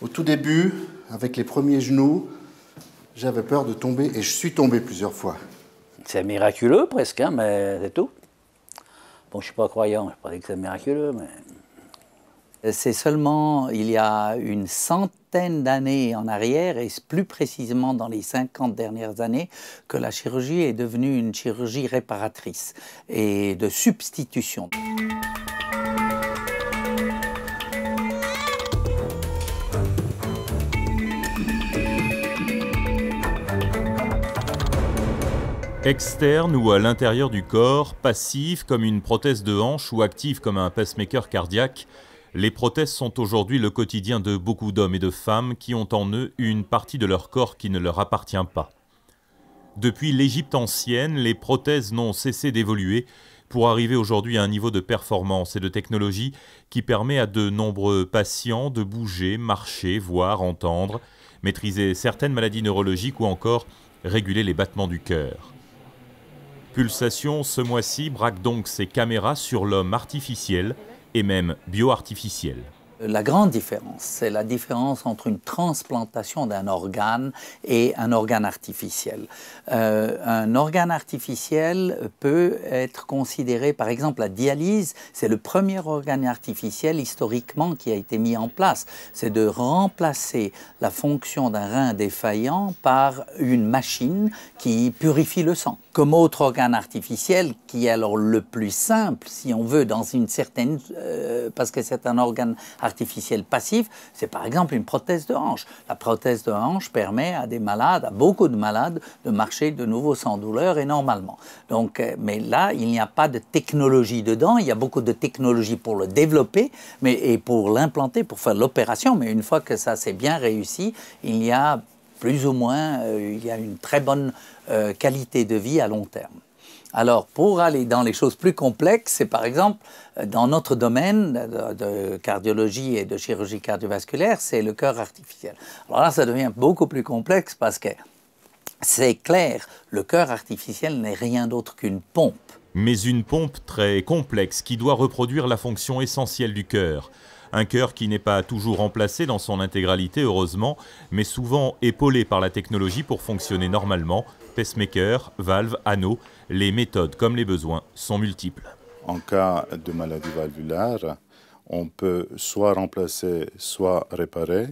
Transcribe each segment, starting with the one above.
Au tout début, avec les premiers genoux, j'avais peur de tomber et je suis tombé plusieurs fois. C'est miraculeux presque, hein, mais c'est tout. Bon, je ne suis pas croyant, je ne pas dire que c'est miraculeux, mais... C'est seulement il y a une centaine d'années en arrière, et plus précisément dans les 50 dernières années, que la chirurgie est devenue une chirurgie réparatrice et de substitution. Externe ou à l'intérieur du corps, passive comme une prothèse de hanche ou active comme un pacemaker cardiaque, les prothèses sont aujourd'hui le quotidien de beaucoup d'hommes et de femmes qui ont en eux une partie de leur corps qui ne leur appartient pas. Depuis l'Égypte ancienne, les prothèses n'ont cessé d'évoluer pour arriver aujourd'hui à un niveau de performance et de technologie qui permet à de nombreux patients de bouger, marcher, voir, entendre, maîtriser certaines maladies neurologiques ou encore réguler les battements du cœur. Pulsation, ce mois-ci, braque donc ses caméras sur l'homme artificiel et même bio-artificiel. La grande différence, c'est la différence entre une transplantation d'un organe et un organe artificiel. Un organe artificiel peut être considéré, par exemple, la dialyse, c'est le premier organe artificiel historiquement qui a été mis en place. C'est de remplacer la fonction d'un rein défaillant par une machine qui purifie le sang. Comme autre organe artificiel, qui est alors le plus simple, si on veut, dans une certaine... parce que c'est un organe artificiel passif, c'est par exemple une prothèse de hanche. La prothèse de hanche permet à des malades, à beaucoup de malades, de marcher de nouveau sans douleur et normalement. Donc, mais là, il n'y a pas de technologie dedans, il y a beaucoup de technologie pour le développer et pour l'implanter, pour faire l'opération, mais une fois que ça s'est bien réussi, il y a plus ou moins, il y a une très bonne qualité de vie à long terme. Alors, pour aller dans les choses plus complexes, c'est par exemple, dans notre domaine de cardiologie et de chirurgie cardiovasculaire, c'est le cœur artificiel. Alors là, ça devient beaucoup plus complexe parce que c'est clair, le cœur artificiel n'est rien d'autre qu'une pompe. Mais une pompe très complexe qui doit reproduire la fonction essentielle du cœur. Un cœur qui n'est pas toujours remplacé dans son intégralité, heureusement, mais souvent épaulé par la technologie pour fonctionner normalement. Pacemaker, valve, anneau, les méthodes comme les besoins sont multiples. En cas de maladie valvulaire, on peut soit remplacer, soit réparer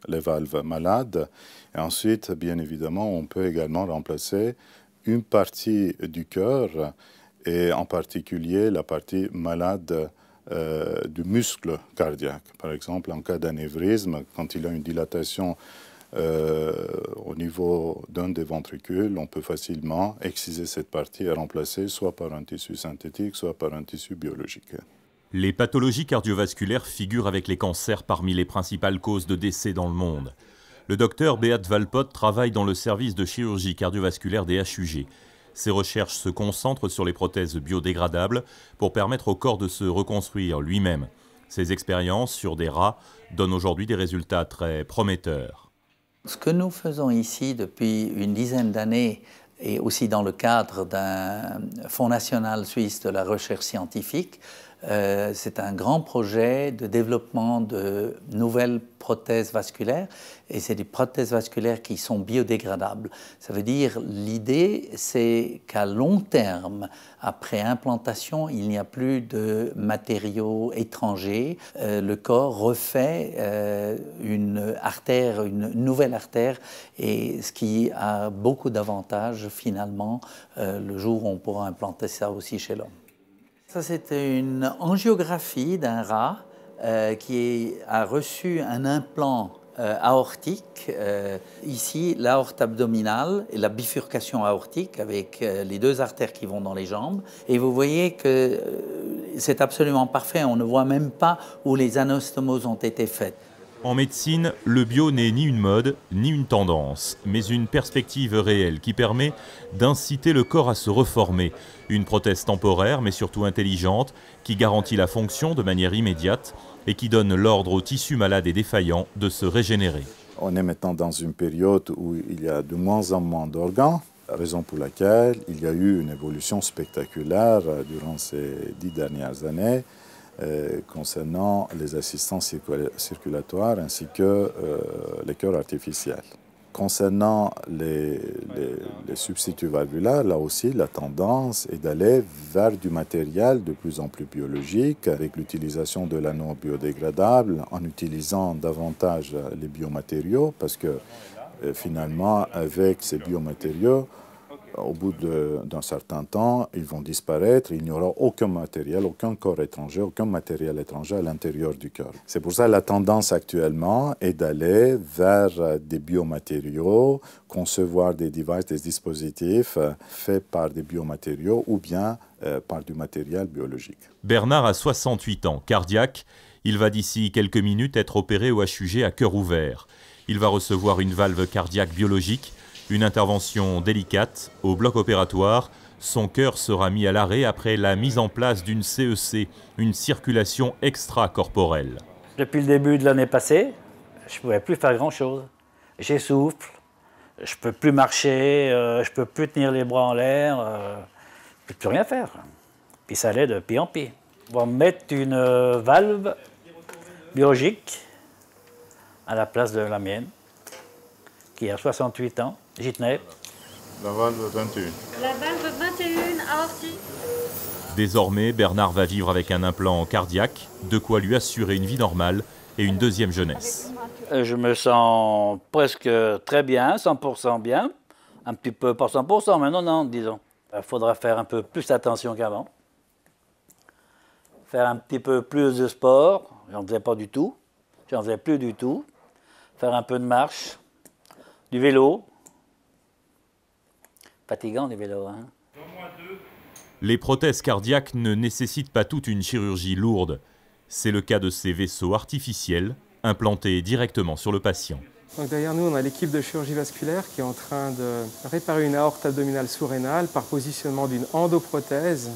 les valves malades. Et ensuite, bien évidemment, on peut également remplacer une partie du cœur, et en particulier la partie malade du muscle cardiaque. Par exemple, en cas d'anévrisme, quand il y a une dilatation au niveau d'un des ventricules, on peut facilement exciser cette partie et remplacer soit par un tissu synthétique, soit par un tissu biologique. Les pathologies cardiovasculaires figurent avec les cancers parmi les principales causes de décès dans le monde. Le docteur Beat Valpot travaille dans le service de chirurgie cardiovasculaire des HUG. Ses recherches se concentrent sur les prothèses biodégradables pour permettre au corps de se reconstruire lui-même. Ses expériences sur des rats donnent aujourd'hui des résultats très prometteurs. Ce que nous faisons ici depuis une dizaine d'années, et aussi dans le cadre d'un Fonds national suisse de la recherche scientifique, c'est un grand projet de développement de nouvelles prothèses vasculaires, et c'est des prothèses vasculaires qui sont biodégradables. Ça veut dire, l'idée, c'est qu'à long terme, après implantation, il n'y a plus de matériaux étrangers. Le corps refait une artère, une nouvelle artère, et ce qui a beaucoup d'avantages finalement le jour où on pourra implanter ça aussi chez l'homme. Ça, c'était une angiographie d'un rat qui a reçu un implant aortique. Ici, l'aorte abdominale et la bifurcation aortique avec les deux artères qui vont dans les jambes. Et vous voyez que c'est absolument parfait. On ne voit même pas où les anastomoses ont été faites. En médecine, le bio n'est ni une mode, ni une tendance, mais une perspective réelle qui permet d'inciter le corps à se reformer. Une prothèse temporaire, mais surtout intelligente, qui garantit la fonction de manière immédiate et qui donne l'ordre aux tissus malades et défaillants de se régénérer. On est maintenant dans une période où il y a de moins en moins d'organes, raison pour laquelle il y a eu une évolution spectaculaire durant ces 10 dernières années. concernant les assistants circulatoires ainsi que les cœurs artificiels. Concernant les substituts valvulaires, là aussi, la tendance est d'aller vers du matériel de plus en plus biologique, avec l'utilisation de l'anneau biodégradable, en utilisant davantage les biomatériaux, parce que finalement, avec ces biomatériaux, au bout d'un certain temps, ils vont disparaître. Il n'y aura aucun matériel, aucun corps étranger, aucun matériel étranger à l'intérieur du cœur. C'est pour ça que la tendance actuellement est d'aller vers des biomatériaux, concevoir des devices, des dispositifs faits par des biomatériaux ou bien par du matériel biologique. Bernard a 68 ans, cardiaque. Il va d'ici quelques minutes être opéré au HUG à cœur ouvert. Il va recevoir une valve cardiaque biologique. Une intervention délicate au bloc opératoire. Son cœur sera mis à l'arrêt après la mise en place d'une CEC, une circulation extracorporelle. Depuis le début de l'année passée, je ne pouvais plus faire grand-chose. J'essouffle, je ne peux plus marcher, je ne peux plus tenir les bras en l'air, je ne peux plus rien faire. Puis ça allait de pire en pire. On va mettre une valve biologique à la place de la mienne, qui a 68 ans. J'y tenais. La valve 21. La valve 21 aortique. Désormais, Bernard va vivre avec un implant cardiaque, de quoi lui assurer une vie normale et une deuxième jeunesse. Je me sens presque très bien, 100% bien. Un petit peu, pas 100%, mais non, disons. Il faudra faire un peu plus attention qu'avant. Faire un petit peu plus de sport. J'en faisais pas du tout. J'en faisais plus du tout. Faire un peu de marche, du vélo. Fatigant, les vélos, hein. Les prothèses cardiaques ne nécessitent pas toute une chirurgie lourde. C'est le cas de ces vaisseaux artificiels implantés directement sur le patient. Donc derrière nous, on a l'équipe de chirurgie vasculaire qui est en train de réparer une aorte abdominale sous-rénale par positionnement d'une endoprothèse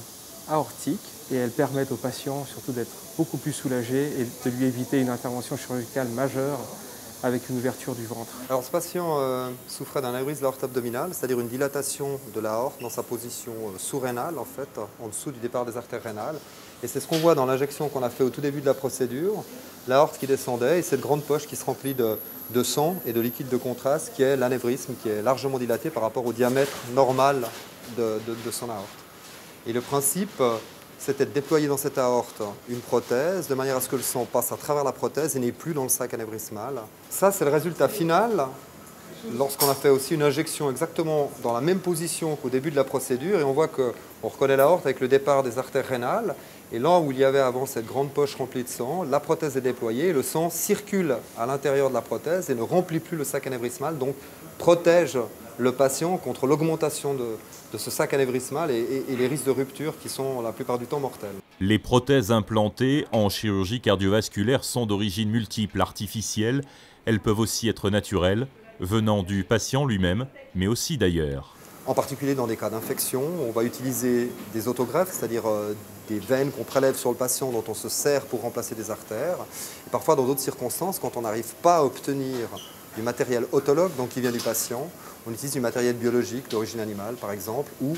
aortique. Et elles permettent au patient surtout d'être beaucoup plus soulagé et de lui éviter une intervention chirurgicale majeure avec une ouverture du ventre. Alors ce patient souffrait d'un anévrisme de l'aorte abdominale, c'est-à-dire une dilatation de l'aorte dans sa position sous-rénale, en fait, en dessous du départ des artères rénales. Et c'est ce qu'on voit dans l'injection qu'on a fait au tout début de la procédure, l'aorte qui descendait et cette grande poche qui se remplit de sang et de liquide de contraste qui est l'anévrisme, qui est largement dilaté par rapport au diamètre normal de son aorte. Et le principe, c'était de déployer dans cette aorte une prothèse de manière à ce que le sang passe à travers la prothèse et n'est plus dans le sac anévrismal. Ça, c'est le résultat final lorsqu'on a fait aussi une injection exactement dans la même position qu'au début de la procédure. Et on voit qu'on reconnaît l'aorte avec le départ des artères rénales. Et là où il y avait avant cette grande poche remplie de sang, la prothèse est déployée et le sang circule à l'intérieur de la prothèse et ne remplit plus le sac anévrismal, donc protège le patient contre l'augmentation de ce sac anévrismal et les risques de rupture qui sont la plupart du temps mortels. Les prothèses implantées en chirurgie cardiovasculaire sont d'origine multiple, artificielle. Elles peuvent aussi être naturelles, venant du patient lui-même, mais aussi d'ailleurs. En particulier dans des cas d'infection, on va utiliser des autogreffes, c'est-à-dire des veines qu'on prélève sur le patient dont on se sert pour remplacer des artères. Et parfois, dans d'autres circonstances, quand on n'arrive pas à obtenir du matériel autologue, donc qui vient du patient, on utilise du matériel biologique d'origine animale, par exemple, ou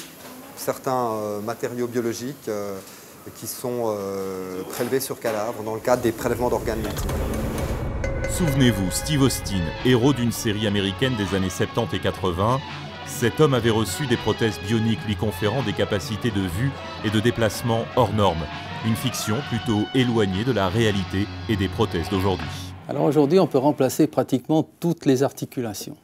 certains matériaux biologiques qui sont prélevés sur cadavre dans le cadre des prélèvements d'organes multiples. Souvenez-vous, Steve Austin, héros d'une série américaine des années 70 et 80, cet homme avait reçu des prothèses bioniques lui conférant des capacités de vue et de déplacement hors normes. Une fiction plutôt éloignée de la réalité et des prothèses d'aujourd'hui. Alors aujourd'hui, on peut remplacer pratiquement toutes les articulations.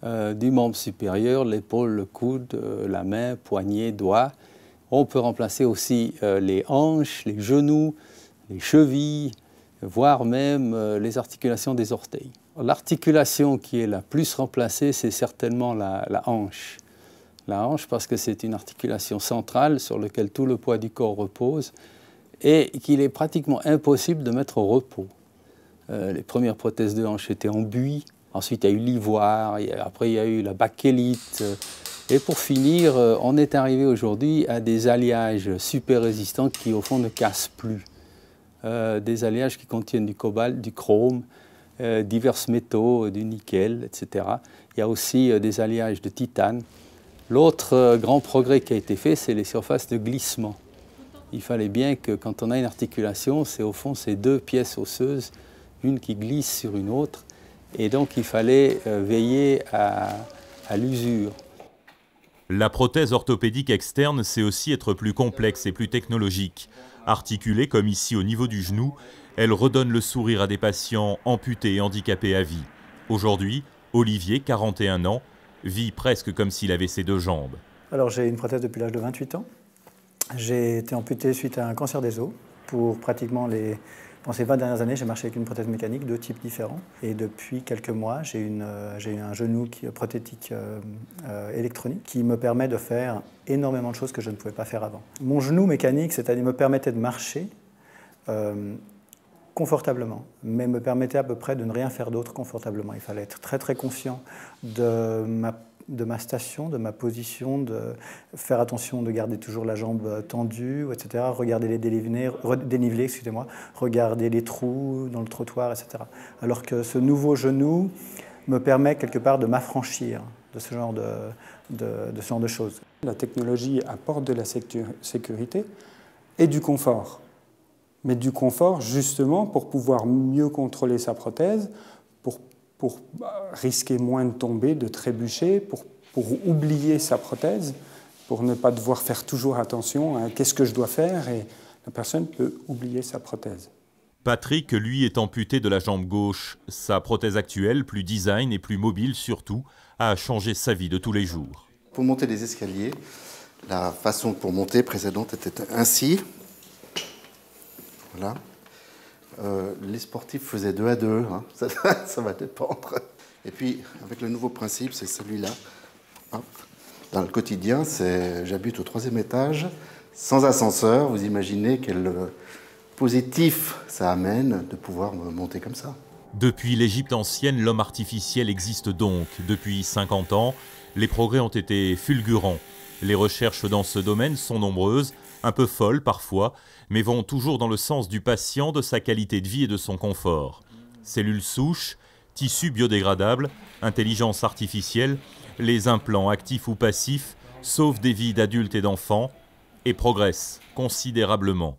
Du membre supérieur, l'épaule, le coude, la main, poignet, doigt. On peut remplacer aussi les hanches, les genoux, les chevilles, voire même les articulations des orteils. L'articulation qui est la plus remplacée, c'est certainement la hanche. La hanche parce que c'est une articulation centrale sur laquelle tout le poids du corps repose et qu'il est pratiquement impossible de mettre au repos. Les premières prothèses de hanche étaient en buis, ensuite il y a eu l'ivoire, après il y a eu la bakélite. Et pour finir, on est arrivé aujourd'hui à des alliages super résistants qui au fond ne cassent plus. Des alliages qui contiennent du cobalt, du chrome, divers métaux, du nickel, etc. Il y a aussi des alliages de titane. L'autre grand progrès qui a été fait, c'est les surfaces de glissement. il fallait bien que quand on a une articulation, c'est au fond ces deux pièces osseuses, une qui glisse sur une autre, et donc il fallait veiller à l'usure. La prothèse orthopédique externe sait aussi être plus complexe et plus technologique. Articulée comme ici au niveau du genou, elle redonne le sourire à des patients amputés et handicapés à vie. Aujourd'hui, Olivier, 41 ans, vit presque comme s'il avait ses deux jambes. Alors j'ai une prothèse depuis l'âge de 28 ans. J'ai été amputé suite à un cancer des os. Pour pratiquement dans ces 20 dernières années, j'ai marché avec une prothèse mécanique, 2 types différents. Et depuis quelques mois, j'ai un genou prothétique électronique qui me permet de faire énormément de choses que je ne pouvais pas faire avant. Mon genou mécanique, c'est-à-dire me permettait de marcher confortablement, mais me permettait à peu près de ne rien faire d'autre confortablement. Il fallait être très très conscient de ma station, de ma position, de faire attention de garder toujours la jambe tendue, etc. Regarder les dénivelés, excusez-moi, regarder les trous dans le trottoir, etc. Alors que ce nouveau genou me permet quelque part de m'affranchir de ce genre de choses. La technologie apporte de la sécurité et du confort. Mais du confort justement pour pouvoir mieux contrôler sa prothèse, pour risquer moins de tomber, de trébucher, pour oublier sa prothèse, pour ne pas devoir faire toujours attention à qu'est-ce que je dois faire, et la personne peut oublier sa prothèse. Patrick, lui, est amputé de la jambe gauche. Sa prothèse actuelle, plus design et plus mobile surtout, a changé sa vie de tous les jours. Pour monter les escaliers, la façon pour monter précédente était ainsi. Voilà. Les sportifs faisaient 2 à 2, hein. Ça va dépendre. Et puis, avec le nouveau principe, c'est celui-là. Dans le quotidien, j'habite au 3e étage, sans ascenseur. Vous imaginez quel positif ça amène de pouvoir monter comme ça. Depuis l'Égypte ancienne, l'homme artificiel existe donc. Depuis 50 ans, les progrès ont été fulgurants. Les recherches dans ce domaine sont nombreuses, un peu folles parfois, mais vont toujours dans le sens du patient, de sa qualité de vie et de son confort. Cellules souches, tissus biodégradables, intelligence artificielle, les implants actifs ou passifs sauvent des vies d'adultes et d'enfants et progressent considérablement.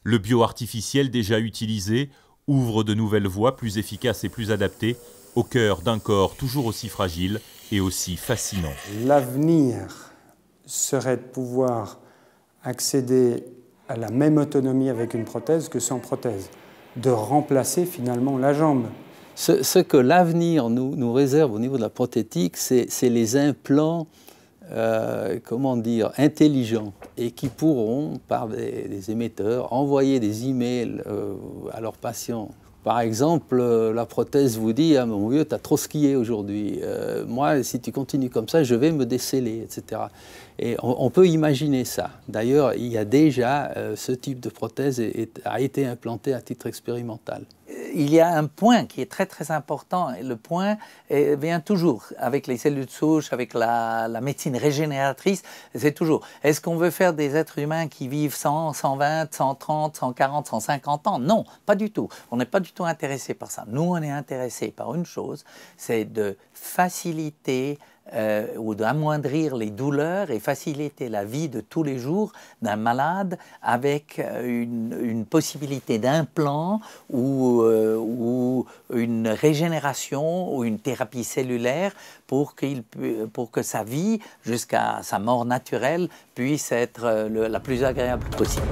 Le bio-artificiel déjà utilisé ouvre de nouvelles voies plus efficaces et plus adaptées au cœur d'un corps toujours aussi fragile et aussi fascinant. L'avenir serait de pouvoir accéder à la même autonomie avec une prothèse que sans prothèse, de remplacer finalement la jambe. Ce que l'avenir nous réserve au niveau de la prothétique, c'est les implants comment dire, intelligents et qui pourront, par des émetteurs, envoyer des emails à leurs patients. Par exemple, la prothèse vous dit « Ah mon vieux, tu as trop skié aujourd'hui. Moi, si tu continues comme ça, je vais me déceler, etc. » Et on peut imaginer ça. D'ailleurs, il y a déjà ce type de prothèse a été implanté à titre expérimental. Il y a un point qui est très très important, et le point vient toujours avec les cellules souches, avec la médecine régénératrice, c'est toujours, est-ce qu'on veut faire des êtres humains qui vivent 100, 120, 130, 140, 150 ans? Non, pas du tout. On n'est pas du tout intéressé par ça. Nous, on est intéressé par une chose, c'est de faciliter ou d'amoindrir les douleurs et faciliter la vie de tous les jours d'un malade avec une possibilité d'implant ou une régénération ou une thérapie cellulaire pour que sa vie, jusqu'à sa mort naturelle, puisse être la plus agréable possible.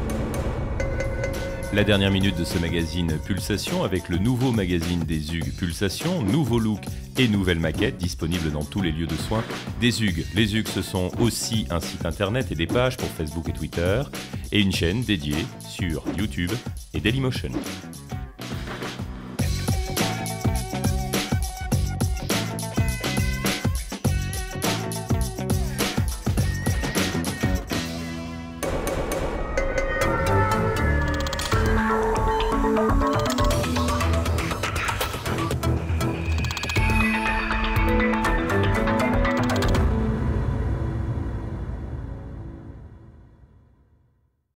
La dernière minute de ce magazine Pulsation avec le nouveau magazine des Hugues Pulsation, nouveau look et nouvelle maquette disponible dans tous les lieux de soins des Hugues. Les Hugues, ce sont aussi un site internet et des pages pour Facebook et Twitter et une chaîne dédiée sur YouTube et Dailymotion.